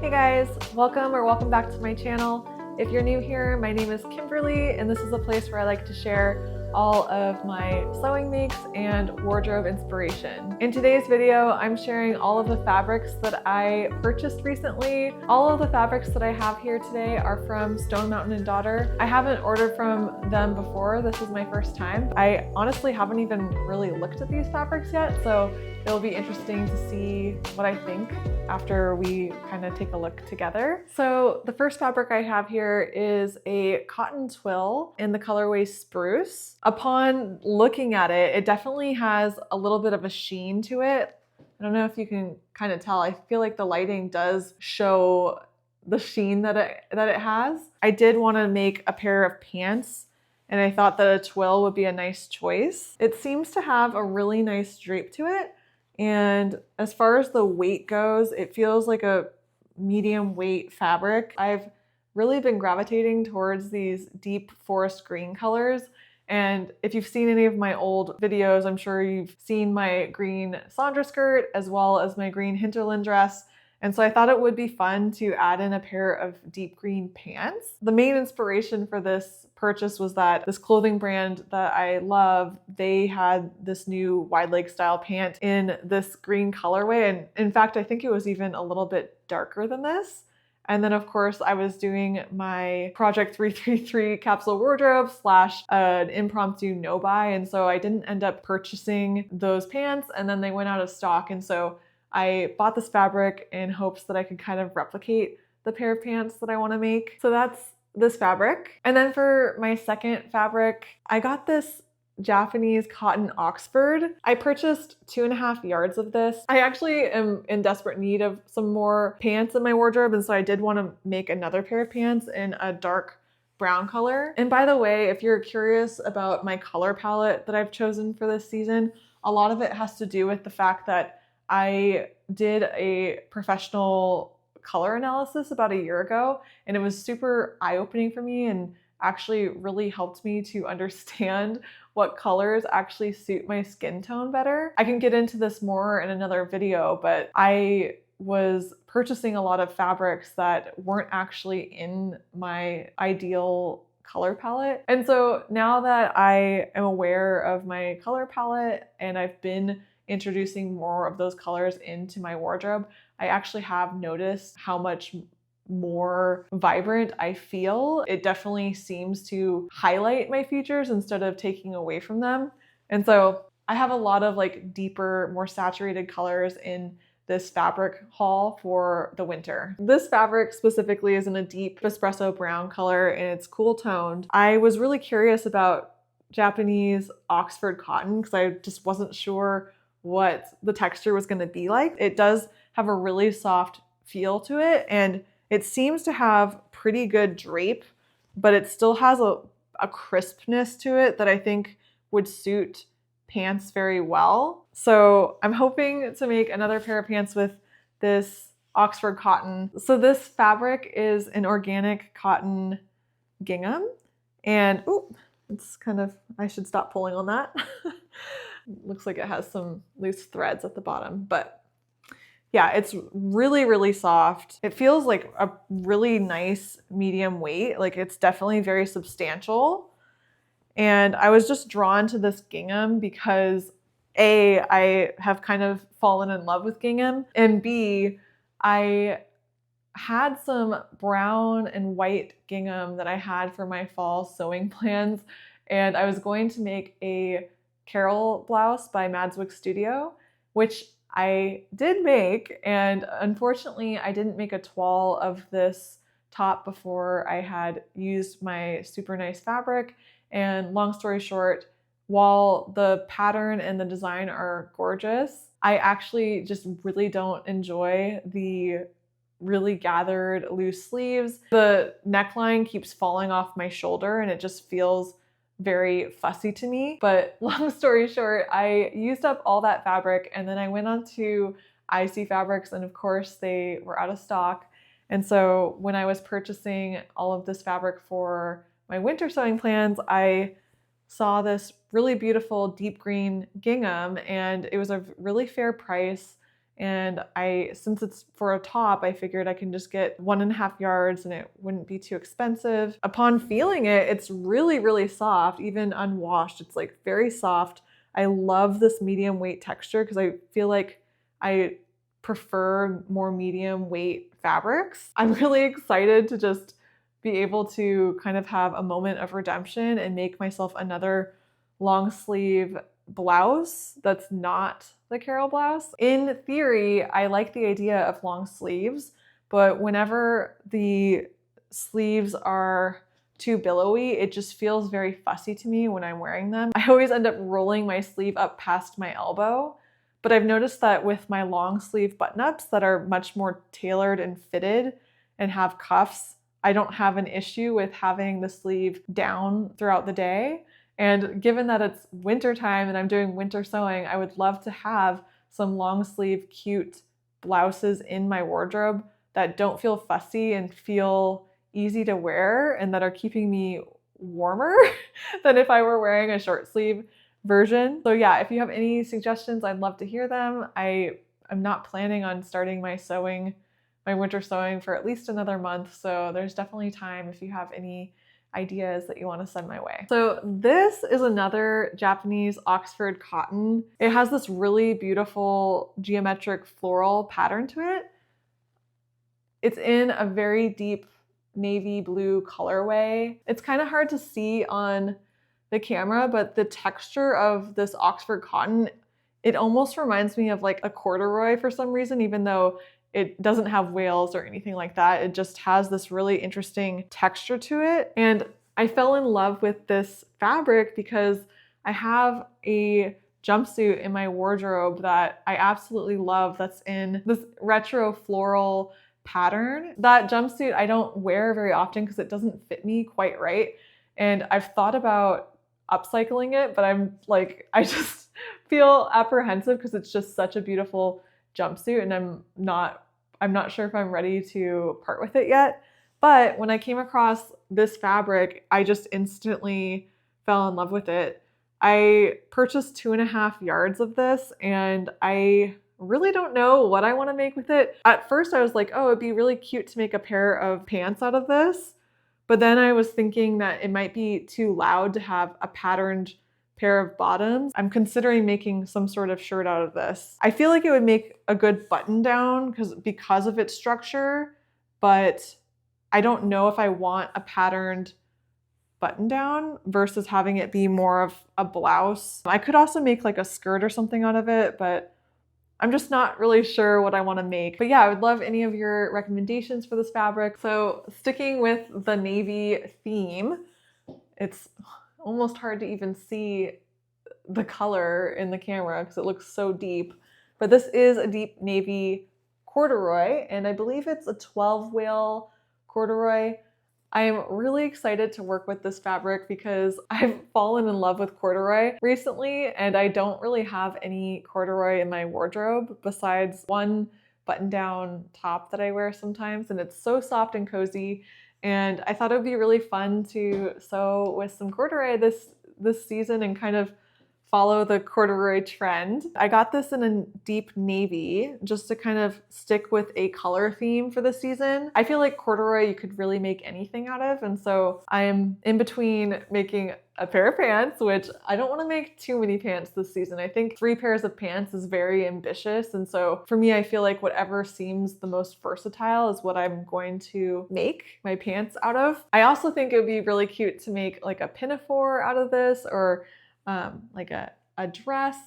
Hey guys, welcome back to my channel. If you're new here, my name is Kimberly and this is a place where I like to share all of my sewing makes and wardrobe inspiration. In today's video, I'm sharing all of the fabrics that I purchased recently. All of the fabrics that I have here today are from Stone Mountain & Daughter. I haven't ordered from them before. This is my first time. I honestly haven't even really looked at these fabrics yet, so it'll be interesting to see what I think after we kind of take a look together. So the first fabric I have here is a cotton twill in the colorway Spruce. Upon looking at it, it definitely has a little bit of a sheen to it. I don't know if you can kind of tell. I feel like the lighting does show the sheen that it has. I did want to make a pair of pants and I thought that a twill would be a nice choice. It seems to have a really nice drape to it. And as far as the weight goes, it feels like a medium weight fabric. I've really been gravitating towards these deep forest green colors. And if you've seen any of my old videos, I'm sure you've seen my green Sandra skirt as well as my green hinterland dress. And so I thought it would be fun to add in a pair of deep green pants. The main inspiration for this purchase was that this clothing brand that I love, they had this new wide leg style pant in this green colorway. And in fact, I think it was even a little bit darker than this. And then of course I was doing my Project 333 capsule wardrobe / an impromptu no buy. And so I didn't end up purchasing those pants and then they went out of stock. And so I bought this fabric in hopes that I could kind of replicate the pair of pants that I want to make. So that's this fabric. And then for my second fabric, I got this Japanese cotton Oxford. I purchased 2.5 yards of this. I actually am in desperate need of some more pants in my wardrobe, and so I did want to make another pair of pants in a dark brown color. And by the way, if you're curious about my color palette that I've chosen for this season, a lot of it has to do with the fact that I did a professional color analysis about a year ago, and it was super eye-opening for me and actually really helped me to understand what colors actually suit my skin tone better. I can get into this more in another video, but I was purchasing a lot of fabrics that weren't actually in my ideal color palette. And so now that I am aware of my color palette and I've been introducing more of those colors into my wardrobe, I actually have noticed how much more vibrant I feel. It definitely seems to highlight my features instead of taking away from them. And so I have a lot of like deeper, more saturated colors in this fabric haul for the winter. This fabric specifically is in a deep espresso brown color and it's cool toned. I was really curious about Japanese Oxford cotton because I just wasn't sure what the texture was going to be like. It does have a really soft feel to it and it seems to have pretty good drape, but it still has a crispness to it that I think would suit pants very well. So I'm hoping to make another pair of pants with this Oxford cotton. So this fabric is an organic cotton gingham and it's kind of, I should stop pulling on that. Looks like it has some loose threads at the bottom, but yeah, it's really, really soft. It feels like a really nice medium weight. Like it's definitely very substantial. And I was just drawn to this gingham because A, I have kind of fallen in love with gingham, and B, I had some brown and white gingham that I had for my fall sewing plans. And I was going to make a Carol blouse by Madswick Studio, which I did make, and unfortunately I didn't make a toile of this top before I had used my super nice fabric. And long story short, while the pattern and the design are gorgeous, I actually just really don't enjoy the really gathered loose sleeves. The neckline keeps falling off my shoulder and it just feels very fussy to me. But long story short, I used up all that fabric and then I went on to IC Fabrics and of course they were out of stock. And so when I was purchasing all of this fabric for my winter sewing plans, I saw this really beautiful deep green gingham and it was a really fair price And since it's for a top, I figured I can just get 1.5 yards and it wouldn't be too expensive. Upon feeling it, it's really, really soft, even unwashed. It's like very soft. I love this medium weight texture because I feel like I prefer more medium weight fabrics. I'm really excited to just be able to kind of have a moment of redemption and make myself another long sleeve blouse that's not the Carol blouse. In theory, I like the idea of long sleeves, but whenever the sleeves are too billowy, it just feels very fussy to me when I'm wearing them. I always end up rolling my sleeve up past my elbow, but I've noticed that with my long sleeve button-ups that are much more tailored and fitted and have cuffs, I don't have an issue with having the sleeve down throughout the day. And given that it's winter time and I'm doing winter sewing, I would love to have some long sleeve cute blouses in my wardrobe that don't feel fussy and feel easy to wear and that are keeping me warmer than if I were wearing a short sleeve version. So yeah, if you have any suggestions, I'd love to hear them. I'm not planning on starting my winter sewing for at least another month. So there's definitely time if you have any ideas that you want to send my way. So this is another Japanese Oxford cotton. It has this really beautiful geometric floral pattern to it. It's in a very deep navy blue colorway. It's kind of hard to see on the camera, but the texture of this Oxford cotton, it almost reminds me of like a corduroy for some reason, even though it doesn't have wales or anything like that. It just has this really interesting texture to it. And I fell in love with this fabric because I have a jumpsuit in my wardrobe that I absolutely love that's in this retro floral pattern. That jumpsuit I don't wear very often because it doesn't fit me quite right. And I've thought about upcycling it, but I just feel apprehensive because it's just such a beautiful jumpsuit and I'm not sure if I'm ready to part with it yet. But when I came across this fabric, I just instantly fell in love with it. I purchased 2.5 yards of this and I really don't know what I want to make with it. At first I was like, oh, it'd be really cute to make a pair of pants out of this. But then I was thinking that it might be too loud to have a patterned pair of bottoms. I'm considering making some sort of shirt out of this. I feel like it would make a good button down because of its structure, but I don't know if I want a patterned button down versus having it be more of a blouse. I could also make like a skirt or something out of it, but I'm just not really sure what I want to make. But yeah, I would love any of your recommendations for this fabric. So sticking with the navy theme, it's almost hard to even see the color in the camera because it looks so deep. But this is a deep navy corduroy, and I believe it's a 12 wale corduroy. I am really excited to work with this fabric because I've fallen in love with corduroy recently, and I don't really have any corduroy in my wardrobe besides one button-down top that I wear sometimes, and it's so soft and cozy. And I thought it would be really fun to sew with some corduroy this season and kind of follow the corduroy trend. I got this in a deep navy just to kind of stick with a color theme for the season. I feel like corduroy you could really make anything out of, and so I'm in between making a pair of pants, which I don't want to make too many pants this season. I think 3 pairs of pants is very ambitious, and so for me I feel like whatever seems the most versatile is what I'm going to make my pants out of. I also think it would be really cute to make like a pinafore out of this, or like a dress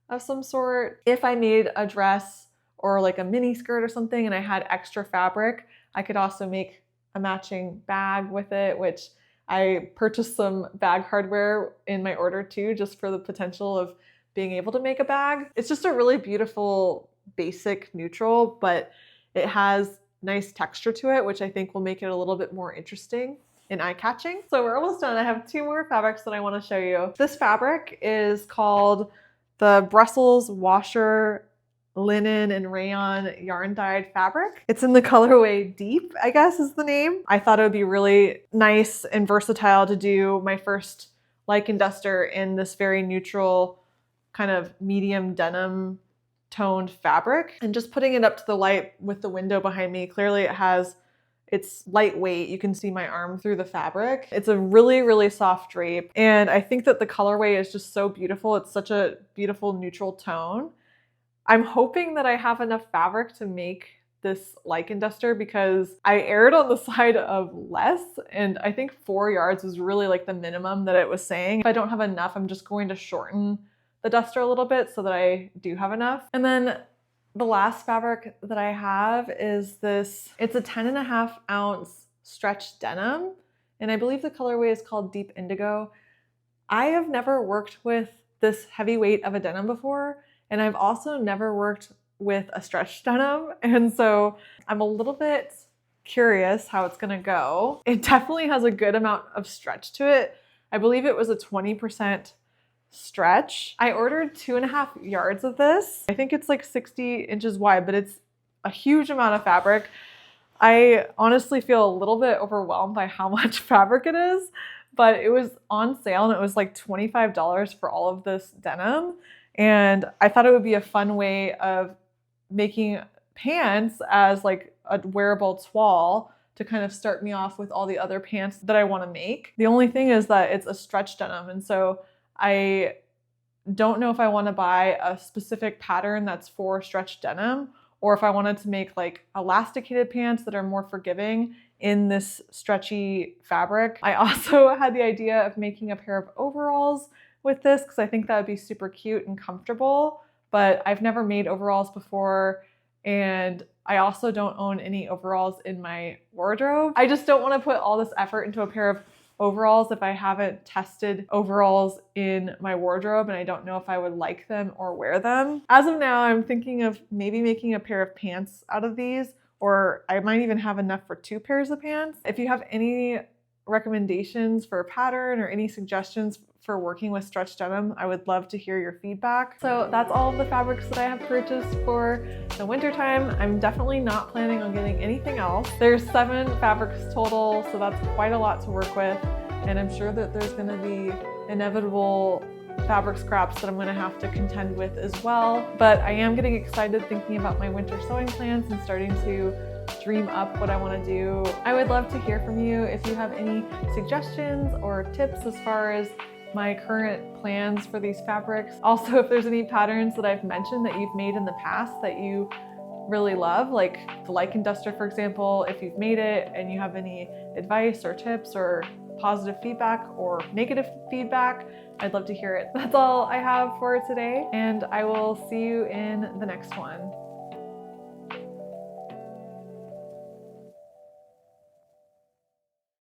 of some sort. If I made a dress or like a mini skirt or something and I had extra fabric, I could also make a matching bag with it, which I purchased some bag hardware in my order too, just for the potential of being able to make a bag. It's just a really beautiful, basic neutral, but it has nice texture to it, which I think will make it a little bit more interesting and eye-catching. So we're almost done. I have 2 more fabrics that I want to show you. This fabric is called the Brussels Washer Linen and Rayon Yarn Dyed Fabric. It's in the colorway Deep, I guess is the name. I thought it would be really nice and versatile to do my first Like and Duster in this very neutral kind of medium denim toned fabric. And just putting it up to the light with the window behind me, clearly it's lightweight. You can see my arm through the fabric. It's a really, really soft drape. And I think that the colorway is just so beautiful. It's such a beautiful neutral tone. I'm hoping that I have enough fabric to make this lichen duster because I erred on the side of less, and I think 4 yards was really like the minimum that it was saying. If I don't have enough, I'm just going to shorten the duster a little bit so that I do have enough. And then the last fabric that I have is this. It's a 10.5 ounce stretch denim, and I believe the colorway is called Deep Indigo. I have never worked with this heavy weight of a denim before, and I've also never worked with a stretch denim, and so I'm a little bit curious how it's gonna go. It definitely has a good amount of stretch to it. I believe it was a 20% stretch. I ordered 2.5 yards of this. I think it's like 60 inches wide, but it's a huge amount of fabric. I honestly feel a little bit overwhelmed by how much fabric it is, but it was on sale and it was like $25 for all of this denim. And I thought it would be a fun way of making pants as like a wearable toile to kind of start me off with all the other pants that I want to make. The only thing is that it's a stretch denim, and so I don't know if I want to buy a specific pattern that's for stretch denim, or if I wanted to make like elasticated pants that are more forgiving in this stretchy fabric. I also had the idea of making a pair of overalls with this because I think that would be super cute and comfortable, but I've never made overalls before, and I also don't own any overalls in my wardrobe. I just don't want to put all this effort into a pair of overalls if I haven't tested overalls in my wardrobe and I don't know if I would like them or wear them. As of now, I'm thinking of maybe making a pair of pants out of these, or I might even have enough for 2 pairs of pants. If you have any recommendations for a pattern or any suggestions for working with stretch denim, I would love to hear your feedback. So that's all of the fabrics that I have purchased for the winter time. I'm definitely not planning on getting anything else. There's 7 fabrics total, so that's quite a lot to work with. And I'm sure that there's gonna be inevitable fabric scraps that I'm gonna have to contend with as well. But I am getting excited thinking about my winter sewing plans and starting to dream up what I want to do. I would love to hear from you if you have any suggestions or tips as far as my current plans for these fabrics. Also, if there's any patterns that I've mentioned that you've made in the past that you really love, like the lichen duster, for example, if you've made it and you have any advice or tips or positive feedback or negative feedback, I'd love to hear it. That's all I have for today, and I will see you in the next one.